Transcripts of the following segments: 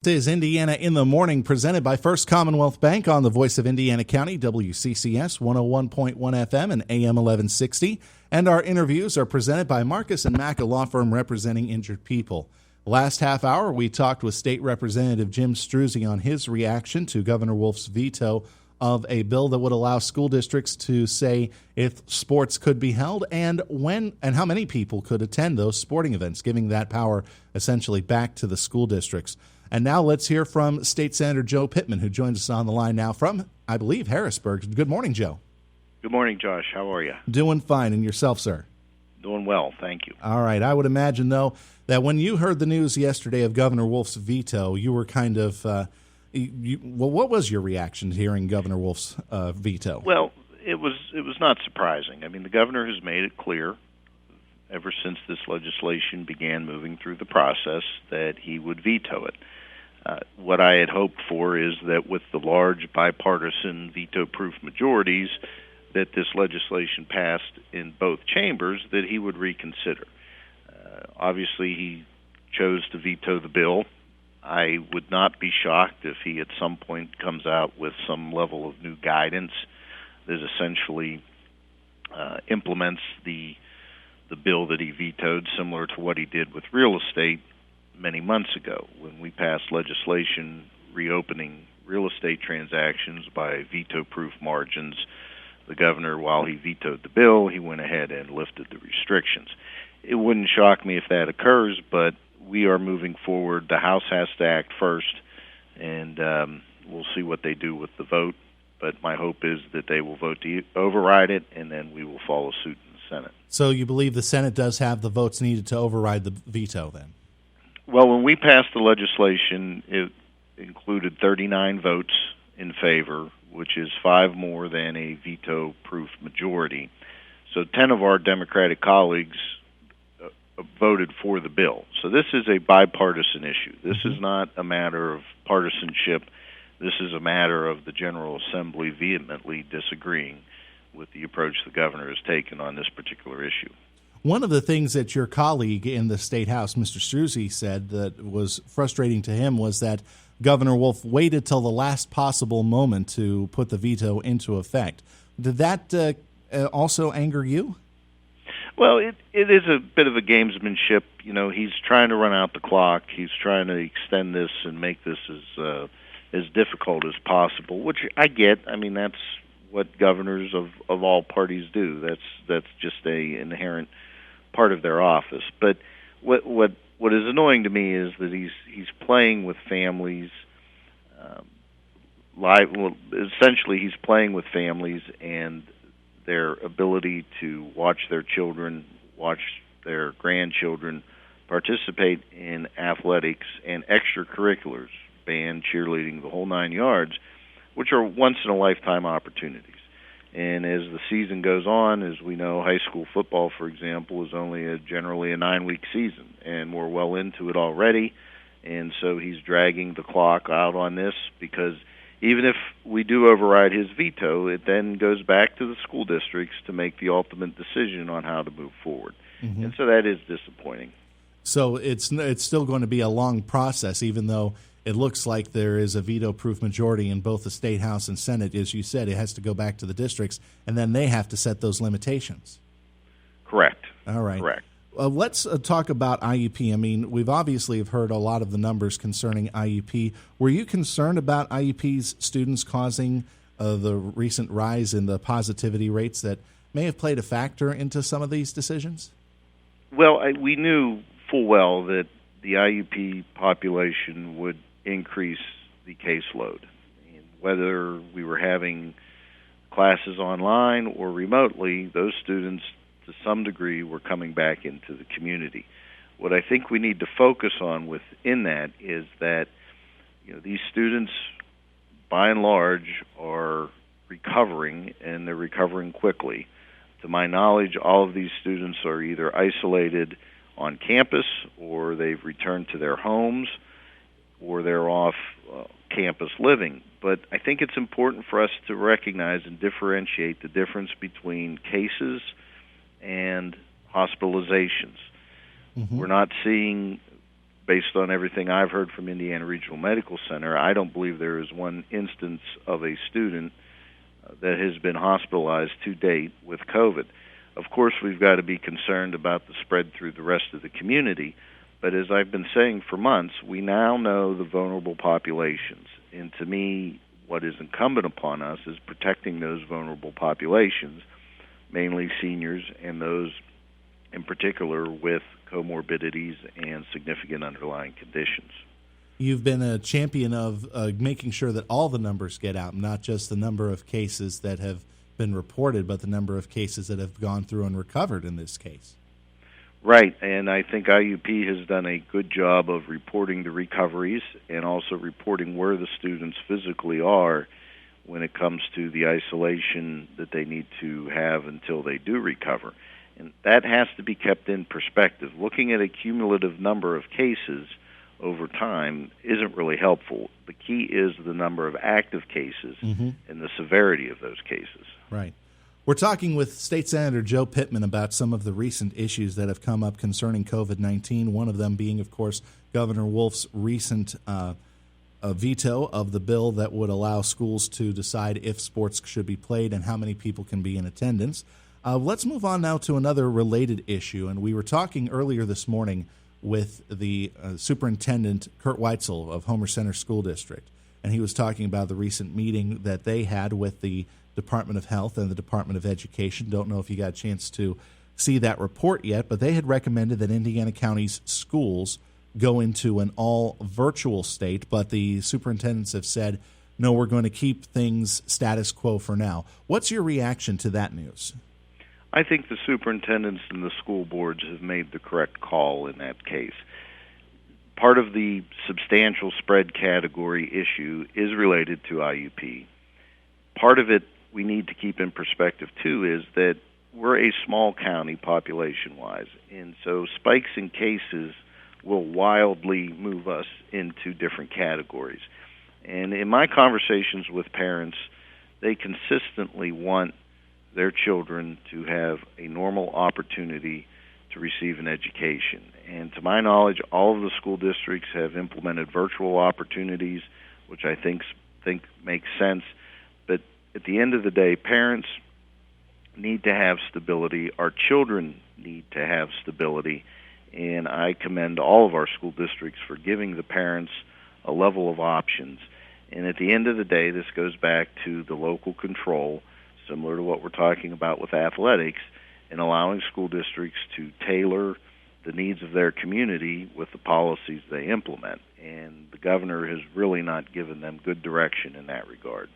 This is Indiana in the Morning, presented by First Commonwealth Bank on the Voice of Indiana County, WCCS 101.1 FM and AM 1160. And our interviews are presented by Marcus & Mack, a law firm representing injured people. Last half hour, we talked with State Representative Jim Struzzi on his reaction to Governor Wolf's veto of a bill that would allow school districts to say if sports could be held and when and how many people could attend those sporting events, giving that power essentially back to the school districts. And now let's hear from State Senator Joe Pittman, who joins us on the line now from, I believe, Harrisburg. Good morning, Joe. Good morning, Josh. How are you? Doing fine. And yourself, sir? Doing well, thank you. All right. I would imagine, though, that when you heard the news yesterday of Governor Wolf's veto, you were kind of, what was your reaction to hearing Governor Wolf's veto? Well, it was not surprising. I mean, the governor has made it clear ever since this legislation began moving through the process that he would veto it. What I had hoped for is that with the large bipartisan veto-proof majorities that this legislation passed in both chambers, that he would reconsider. Obviously, he chose to veto the bill. I would not be shocked if he at some point comes out with some level of new guidance that essentially implements the bill that he vetoed, similar to what he did with real estate many months ago when we passed legislation reopening real estate transactions by veto-proof margins. The governor, while he vetoed the bill, he went ahead and lifted the restrictions. It wouldn't shock me if that occurs, but we are moving forward. The House has to act first, and we'll see what they do with the vote. But my hope is that they will vote to override it, and then we will follow suit in the Senate. So you believe the Senate does have the votes needed to override the veto, then? Well, when we passed the legislation, it included 39 votes in favor, which is 5 more than a veto-proof majority. So 10 of our Democratic colleagues voted for the bill. So this is a bipartisan issue. This is not a matter of partisanship. This is a matter of the General Assembly vehemently disagreeing with the approach the governor has taken on this particular issue. One of the things that your colleague in the State House, Mr. Struzzi, said that was frustrating to him was that Governor Wolf waited till the last possible moment to put the veto into effect. Did that also anger you? Well, it is a bit of a gamesmanship. You know, he's trying to run out the clock. He's trying to extend this and make this as difficult as possible, which I get. I mean, that's what governors of all parties do. That's just a inherent part of their office. But what is annoying to me is that he's playing with families. Essentially, he's playing with families and their ability to watch their children, watch their grandchildren participate in athletics and extracurriculars, band, cheerleading, the whole 9 yards, which are once-in-a-lifetime opportunities. And as the season goes on, as we know, high school football, for example, is only generally a 9-week season, and we're well into it already. And so he's dragging the clock out on this because even if we do override his veto, it then goes back to the school districts to make the ultimate decision on how to move forward. Mm-hmm. And so that is disappointing. So it's still going to be a long process, even though it looks like there is a veto-proof majority in both the State House and Senate. As you said, it has to go back to the districts, and then they have to set those limitations. Correct. All right. Correct. Let's talk about IUP. I mean, we've obviously heard a lot of the numbers concerning IUP. Were you concerned about IUP's students causing the recent rise in the positivity rates that may have played a factor into some of these decisions? Well, we knew full well that the IUP population would increase the caseload. And whether we were having classes online or remotely, those students to some degree were coming back into the community. What I think we need to focus on within that is that these students, by and large, are recovering, and they're recovering quickly. To my knowledge, all of these students are either isolated on campus, or they've returned to their homes, or they're off campus living. But I think it's important for us to recognize and differentiate the difference between cases and hospitalizations. Mm-hmm. We're not seeing based on everything I've heard from Indiana Regional Medical Center, I don't believe there is one instance of a student that has been hospitalized to date with COVID. Of course, we've got to be concerned about the spread through the rest of the community, but as I've been saying for months, we now know the vulnerable populations. And to me, what is incumbent upon us is protecting those vulnerable populations, mainly seniors and those in particular with comorbidities and significant underlying conditions. You've been a champion of making sure that all the numbers get out, not just the number of cases that have been reported, but the number of cases that have gone through and recovered in this case. Right, and I think IUP has done a good job of reporting the recoveries and also reporting where the students physically are when it comes to the isolation that they need to have until they do recover. And that has to be kept in perspective. Looking at a cumulative number of cases over time isn't really helpful. The key is the number of active cases and the severity of those cases. Right. We're talking with State Senator Joe Pittman about some of the recent issues that have come up concerning COVID-19, one of them being, of course, Governor Wolf's recent veto of the bill that would allow schools to decide if sports should be played and how many people can be in attendance. Let's move on now to another related issue, and we were talking earlier this morning with the Superintendent Kurt Weitzel of Homer Center School District, and he was talking about the recent meeting that they had with the Department of Health and the Department of Education. Don't know if you got a chance to see that report yet, but they had recommended that Indiana County's schools go into an all-virtual state, but the superintendents have said, no, we're going to keep things status quo for now. What's your reaction to that news? I think the superintendents and the school boards have made the correct call in that case. Part of the substantial spread category issue is related to IUP. Part of it we need to keep in perspective, too, is that we're a small county population-wise, and so spikes in cases will wildly move us into different categories. And in my conversations with parents, they consistently want their children to have a normal opportunity to receive an education. And to my knowledge, all of the school districts have implemented virtual opportunities, which I think makes sense. But at the end of the day, parents need to have stability. Our children need to have stability. And I commend all of our school districts for giving the parents a level of options. And at the end of the day, this goes back to the local control, similar to what we're talking about with athletics, and allowing school districts to tailor the needs of their community with the policies they implement. And the governor has really not given them good direction in that regard.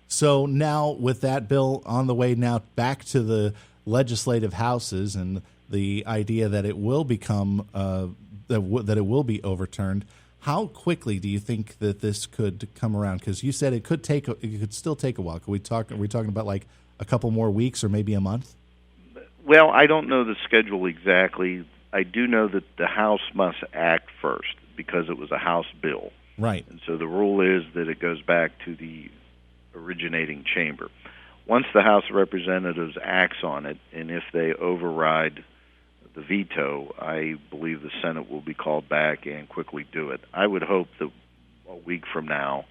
So now with that bill on the way now back to the legislative houses and the idea that it will become that it will be overturned, how quickly do you think that this could come around? Because you said it could still take a while. Are we talking about like a couple more weeks or maybe a month? Well, I don't know the schedule exactly. I do know that the House must act first because it was a House bill. Right. And so the rule is that it goes back to the originating chamber. Once the House of Representatives acts on it, and if they override the veto, I believe the Senate will be called back and quickly do it. I would hope that a week from now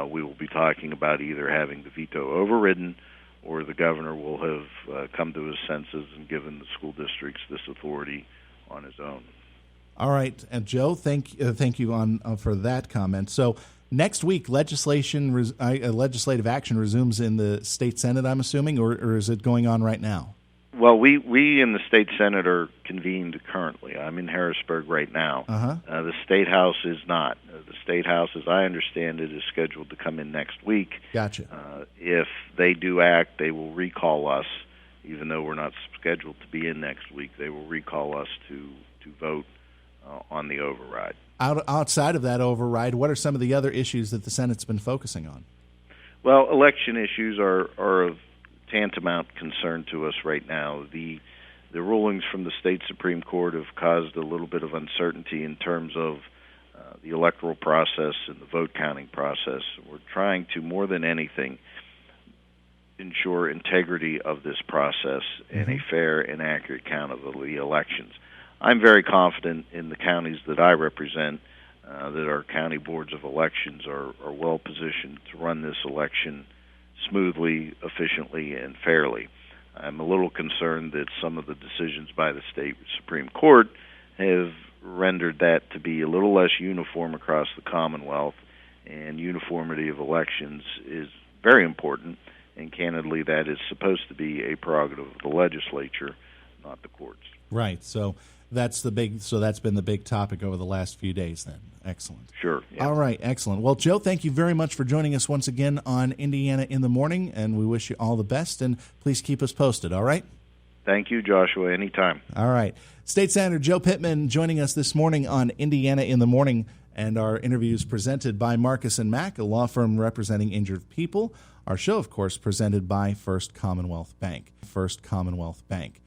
we will be talking about either having the veto overridden or the governor will have come to his senses and given the school districts this authority on his own. All right, and Joe, thank you for that comment. So next week, legislative action resumes in the state Senate, I'm assuming, or is it going on right now? Well, we in the state Senate are convened currently. I'm in Harrisburg right now. The state House is not. The state House, as I understand it, is scheduled to come in next week. Gotcha. If they do act, they will recall us, even though we're not scheduled to be in next week. They will recall us to vote on the override. Outside of that override, what are some of the other issues that the Senate's been focusing on? Well, election issues are of tantamount concern to us right now. The rulings from the state Supreme Court have caused a little bit of uncertainty in terms of the electoral process and the vote counting process. We're trying to, more than anything, ensure integrity of this process and a fair and accurate count of the elections. I'm very confident in the counties that I represent that our county boards of elections are well positioned to run this election smoothly, efficiently, and fairly. I'm a little concerned that some of the decisions by the state Supreme Court have rendered that to be a little less uniform across the Commonwealth, and uniformity of elections is very important, and candidly that is supposed to be a prerogative of the legislature, not the courts. Right. So that's been the big topic over the last few days then. Excellent. Sure. Yeah. All right, excellent. Well, Joe, thank you very much for joining us once again on Indiana in the Morning, and we wish you all the best, and please keep us posted, all right? Thank you, Joshua. Anytime. All right. State Senator Joe Pittman joining us this morning on Indiana in the Morning, and our interview is presented by Marcus & Mack, a law firm representing injured people. Our show, of course, presented by First Commonwealth Bank. First Commonwealth Bank.